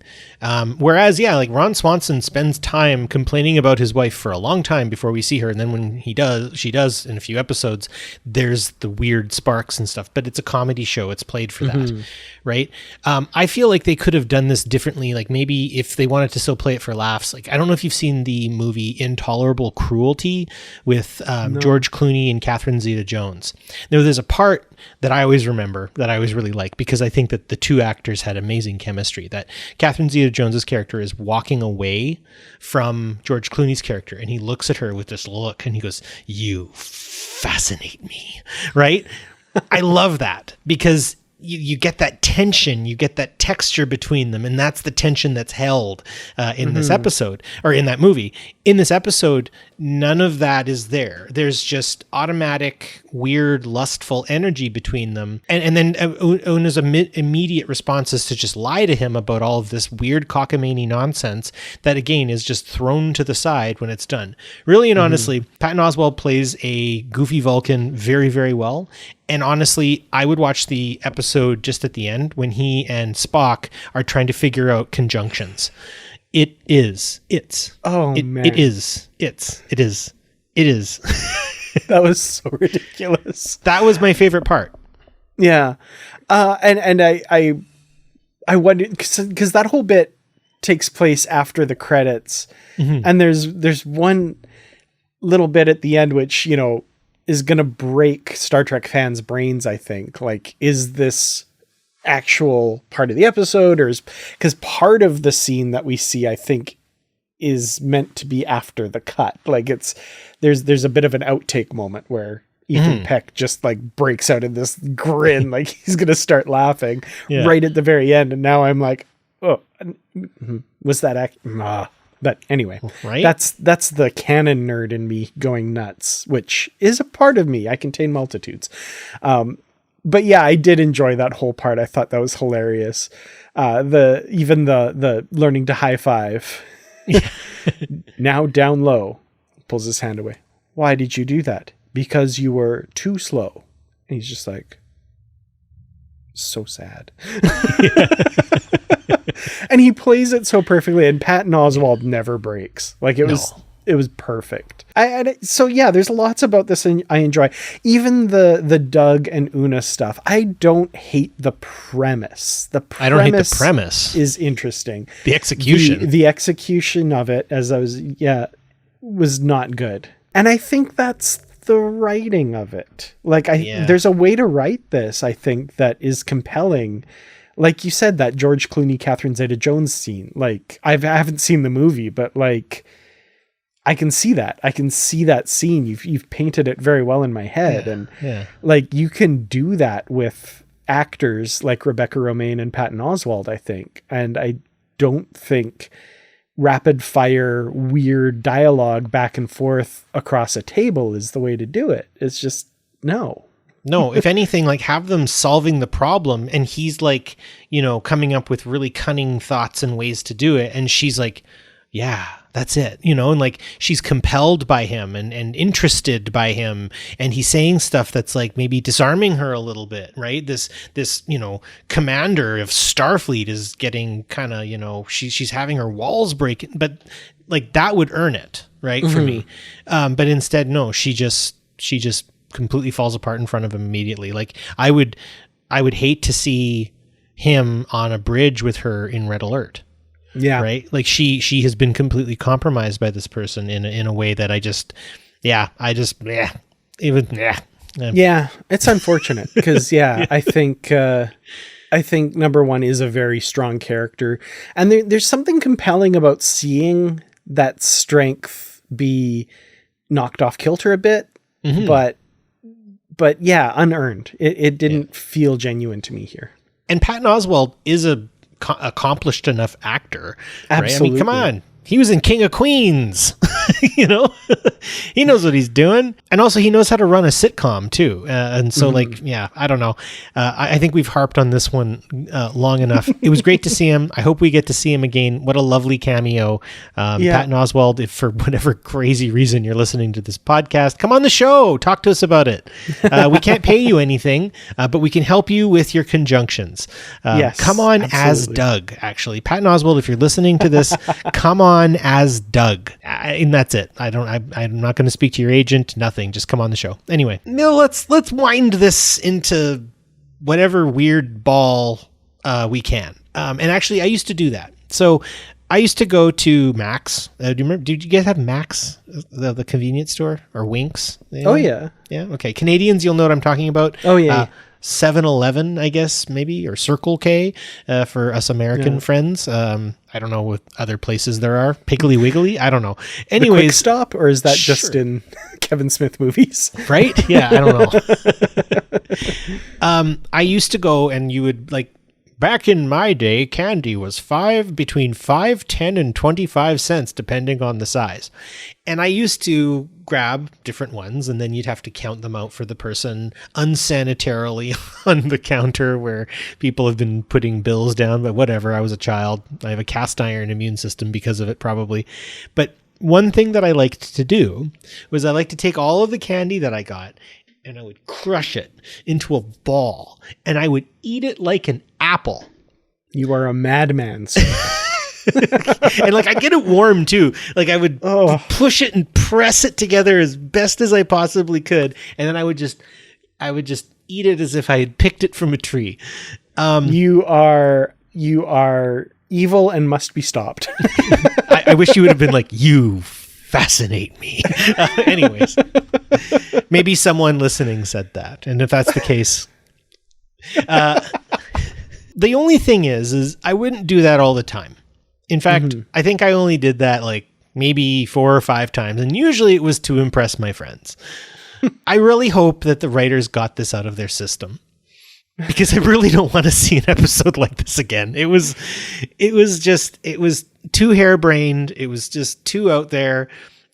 Whereas, like Ron Swanson spends time complaining about his wife for a long time before we see her. And then when she does in a few episodes, there's the weird sparks and stuff, but it's a comedy show. It's played for that. Right. I feel like they could have done this differently. Like, maybe if they wanted to still play it for laughs, like, I don't know if you've seen the movie Intolerable Cruelty with George Clooney and Catherine Zeta-Jones. Now, there's a part that I always remember that I always really like, because I think that the two actors had amazing chemistry. That Catherine Zeta-Jones's character is walking away from George Clooney's character, and he looks at her with this look and he goes, "You fascinate me." Right? I love that, because you get that tension, you get that texture between them, and that's the tension that's held in this episode, or in that movie. In this episode, none of that is there. There's just automatic, weird, lustful energy between them. And then Una's immediate response is to just lie to him about all of this weird cockamamie nonsense that, again, is just thrown to the side when it's done. Really and honestly, Patton Oswalt plays a goofy Vulcan very, very well. And honestly, I would watch the episode just at the end when he and Spock are trying to figure out conjunctions. It is. Man. It is. That was so ridiculous. That was my favorite part. Yeah. And I wonder, because that whole bit takes place after the credits. And there's one little bit at the end, which, is going to break Star Trek fans' brains, I think. Like, is this actual part of the episode, or because part of the scene that we see, I think, is meant to be after the cut. Like, there's a bit of an outtake moment where Ethan Peck just like breaks out in this grin, like he's going to start laughing right at the very end. And now I'm like, oh, was that But anyway, right? That's the canon nerd in me going nuts, which is a part of me. I contain multitudes. But yeah, I did enjoy that whole part. I thought that was hilarious. The learning to high five. Now down low, pulls his hand away. Why did you do that? Because you were too slow. And he's just like, so sad. And he plays it so perfectly, and Patton Oswalt never breaks. Like, it was perfect. So yeah, there's lots about this I enjoy. Even the Doug and Una stuff. I don't hate the premise. I don't hate the premise. Is interesting. The execution. The execution of it, was not good. And I think that's the writing of it. Like, there's a way to write this, I think, that is compelling. Like you said, that George Clooney, Catherine Zeta-Jones scene. Like, I haven't seen the movie, but like, I can see that. I can see that scene. You've painted it very well in my head. Like, you can do that with actors like Rebecca Romijn and Patton Oswalt, I think. And I don't think rapid fire, weird dialogue back and forth across a table is the way to do it. It's just, no. No, if anything, like, have them solving the problem, and he's like, coming up with really cunning thoughts and ways to do it. And she's like, yeah, that's it, and like, she's compelled by him and interested by him. And he's saying stuff that's like maybe disarming her a little bit, right? This, commander of Starfleet is getting kind of, she's having her walls break, but like, that would earn it, right? For me. But instead, no, she just completely falls apart in front of him immediately. Like, I would hate to see him on a bridge with her in Red Alert. Yeah. Right. Like, she has been completely compromised by this person in a way that it's unfortunate because I think number one is a very strong character, and there's something compelling about seeing that strength be knocked off kilter a bit, but yeah, unearned. It didn't feel genuine to me here. And Patton Oswalt is a accomplished enough actor. Absolutely. Right? I mean, come on. He was in King of Queens. You know, he knows what he's doing. And also he knows how to run a sitcom too. And so like, yeah, I don't know. I think we've harped on this one long enough. It was great to see him. I hope we get to see him again. What a lovely cameo. Patton Oswalt, if for whatever crazy reason you're listening to this podcast, come on the show. Talk to us about it. We can't pay you anything, but we can help you with your conjunctions. Yes, come on as Doug, actually. Patton Oswalt, if you're listening to this, come on as Doug. And that's it. I'm not going to speak to your agent. Nothing. Just come on the show. Anyway, no, let's wind this into whatever weird ball we can. And actually, I used to do that. So I used to go to Mac's. Do you remember? Did you guys have Mac's, the convenience store, or Winks? Oh yeah. Yeah. Okay. Canadians, you'll know what I'm talking about. Oh yeah. 7-Eleven, I guess, maybe, or Circle K for us American friends. I don't know what other places there are. Piggly Wiggly? I don't know. Anyways. Quick Stop, or is that just in Kevin Smith movies? Right? Yeah, I don't know. I used to go and you would like, back in my day, candy was between 5, 10, and 25 cents, depending on the size. And I used to grab different ones, and then you'd have to count them out for the person unsanitarily on the counter where people have been putting bills down. But whatever, I was a child. I have a cast iron immune system because of it, probably. But one thing that I liked to do was I liked to take all of the candy that I got and I would crush it into a ball and I would eat it like an apple. You are a madman, sir. And like I get it warm too. Like I would push it and press it together as best as I possibly could, and then I would just eat it as if I had picked it from a tree. You are evil and must be stopped. I wish you would have been like, you fascinate me. Anyways, maybe someone listening said that, and if that's the case, the only thing is I wouldn't do that all the time. In fact, I think I only did that like maybe 4 or 5 times, and usually it was to impress my friends. I really hope that the writers got this out of their system, because I really don't want to see an episode like this again. It was too harebrained. It was just too out there.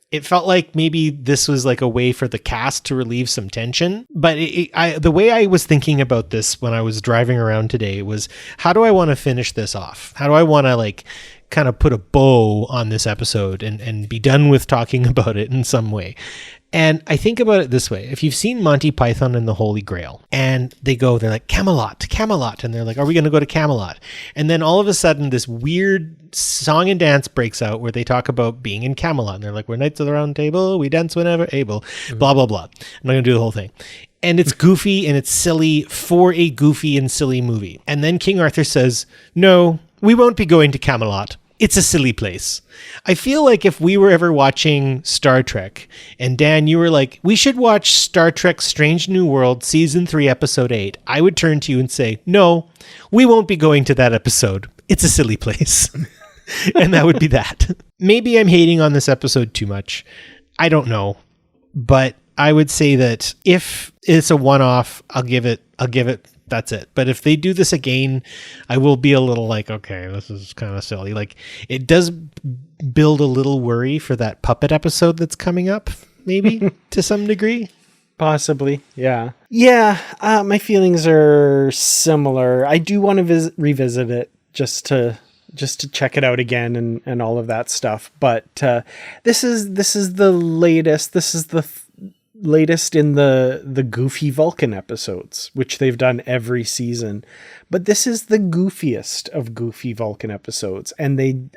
It felt like maybe this was like a way for the cast to relieve some tension. But the way I was thinking about this when I was driving around today was, how do I want to finish this off? How do I want to like kind of put a bow on this episode and be done with talking about it in some way? And I think about it this way. If you've seen Monty Python and the Holy Grail, and they're like, Camelot, Camelot. And they're like, are we going to go to Camelot? And then all of a sudden this weird song and dance breaks out where they talk about being in Camelot. And they're like, we're knights of the round table. We dance whenever able, blah, blah, blah. I'm not going to do the whole thing. And it's goofy and it's silly for a goofy and silly movie. And then King Arthur says, no, we won't be going to Camelot. It's a silly place. I feel like if we were ever watching Star Trek and Dan, you were like, we should watch Star Trek Strange New World season 3, episode 8. I would turn to you and say, no, we won't be going to that episode. It's a silly place. And that would be that. Maybe I'm hating on this episode too much. I don't know. But I would say that if it's a one-off, I'll give it, that's it. But if they do this again, I will be a little like, okay, this is kind of silly. Like, it does build a little worry for that puppet episode that's coming up, maybe to some degree. Possibly. Yeah. Yeah. My feelings are similar. I do want to revisit it just to check it out again and all of that stuff. But this is the latest. This is the latest in the goofy Vulcan episodes, which they've done every season. But this is the goofiest of goofy Vulcan episodes. And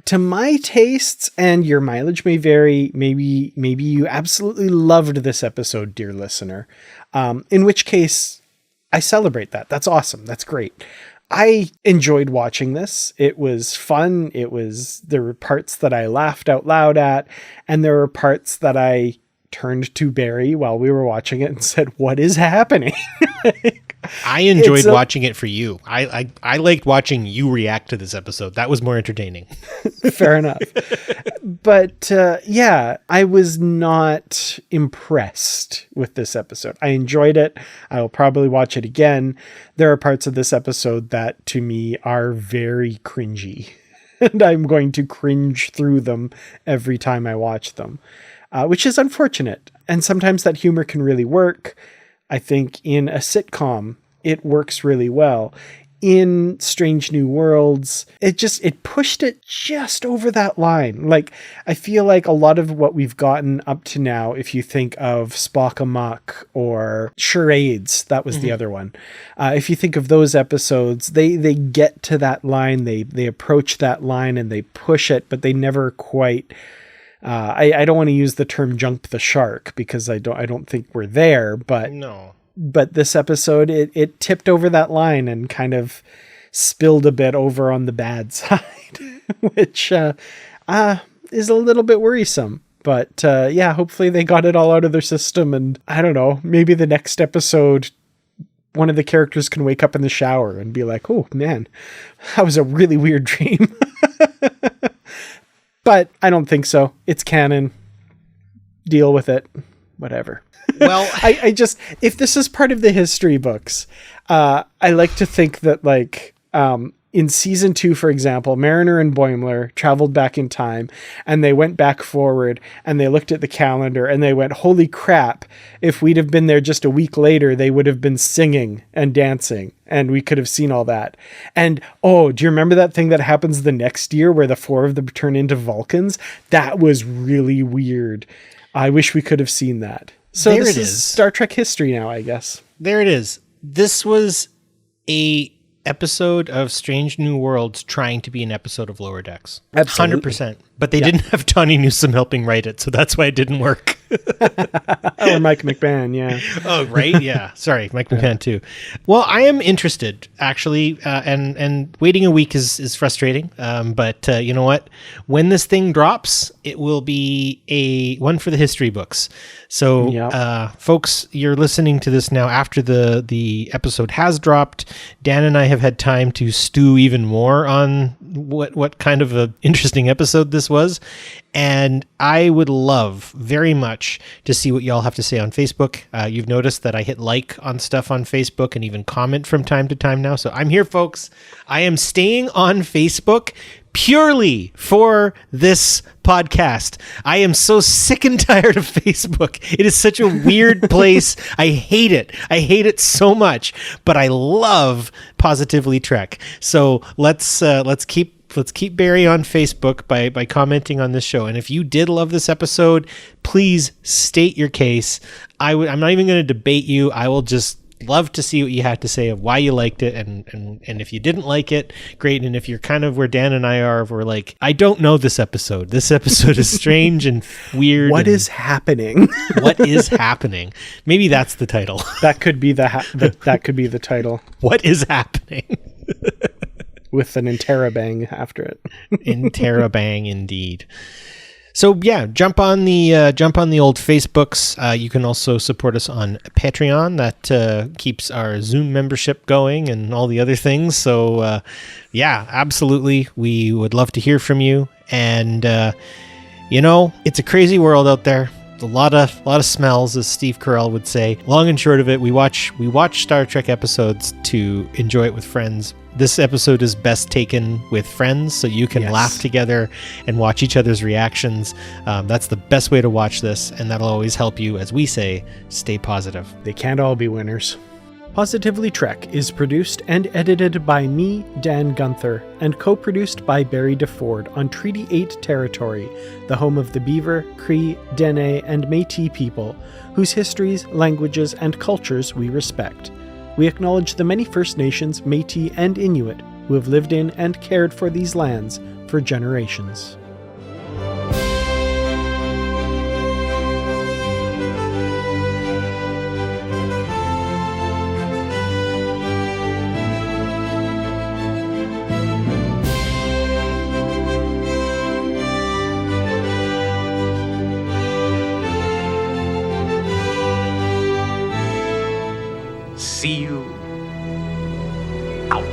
to my tastes, and your mileage may vary, maybe you absolutely loved this episode, dear listener. In which case, I celebrate that. That's awesome. That's great. I enjoyed watching this. It was fun. There were parts that I laughed out loud at, and there were parts that I turned to Barry while we were watching it and said, what is happening? I enjoyed watching it for you. I liked watching you react to this episode. That was more entertaining. Fair enough. But yeah, I was not impressed with this episode. I enjoyed it. I will probably watch it again. There are parts of this episode that to me are very cringy. and I'm going to cringe through them every time I watch them, which is unfortunate. And sometimes that humor can really work. I think in a sitcom, it works really well. In Strange New Worlds, it pushed it just over that line. Like, I feel like a lot of what we've gotten up to now, if you think of Spock Amok or Charades, that was the other one. If you think of those episodes, they get to that line, they approach that line and they push it, but they never quite... I don't want to use the term jump the shark because I don't think we're there, but... No. But this episode, it tipped over that line and kind of spilled a bit over on the bad side, which is a little bit worrisome. But hopefully they got it all out of their system. And I don't know, maybe the next episode, one of the characters can wake up in the shower and be like, oh man, that was a really weird dream. But I don't think so. It's canon. Deal with it. Whatever. Well, I just, if this is part of the history books, I like to think that like, in season 2, for example, Mariner and Boimler traveled back in time and they went back forward and they looked at the calendar and they went, holy crap. If we'd have been there just a week later, they would have been singing and dancing and we could have seen all that. And, oh, do you remember that thing that happens the next year where the 4 of them turn into Vulcans? That was really weird. I wish we could have seen that. So there this is Star Trek history now, I guess. There it is. This was a episode of Strange New Worlds trying to be an episode of Lower Decks. Absolutely. 100%. But they didn't have Tawny Newsome helping write it, so that's why it didn't work. Or Mike McMahon, yeah. Oh, right? Yeah. Sorry, Mike McMahon too. Well, I am interested, actually, and waiting a week is frustrating, but you know what? When this thing drops, it will be a one for the history books. So, folks, you're listening to this now after the episode has dropped. Dan and I have had time to stew even more on what kind of an interesting episode this was, and I would love very much to see what y'all have to say on Facebook. You've noticed that I hit like on stuff on Facebook and even comment from time to time now, so I'm here, folks. I am staying on Facebook purely for this podcast. I am so sick and tired of Facebook. It is such a weird place. I hate it. I hate it so much, but I love Positively Trek. So let's keep Barry on Facebook by commenting on this show. And if you did love this episode, please state your case. I'm not even going to debate you. I will just love to see what you had to say of why you liked it, and if you didn't like it, great. And if you're kind of where Dan and I are, we're like, I don't know this episode. This episode is strange and weird. What is happening? What is happening? Maybe that's the title. That could be that could be the title. What is happening? With an interrobang after it. Interrobang, indeed. So yeah, jump on the old Facebooks. You can also support us on Patreon. That keeps our Zoom membership going and all the other things. So yeah, absolutely, we would love to hear from you. And it's a crazy world out there. A lot of smells, as Steve Carell would say. Long and short of it, we watch Star Trek episodes to enjoy it with friends. This episode is best taken with friends, so you can laugh together and watch each other's reactions. That's the best way to watch this, and that'll always help you, as we say, stay positive. They can't all be winners. Positively Trek is produced and edited by me, Dan Gunther, and co-produced by Barry DeFord on Treaty 8 territory, the home of the Beaver, Cree, Dene, and Métis people, whose histories, languages, and cultures we respect. We acknowledge the many First Nations, Métis, and Inuit who have lived in and cared for these lands for generations. See you out.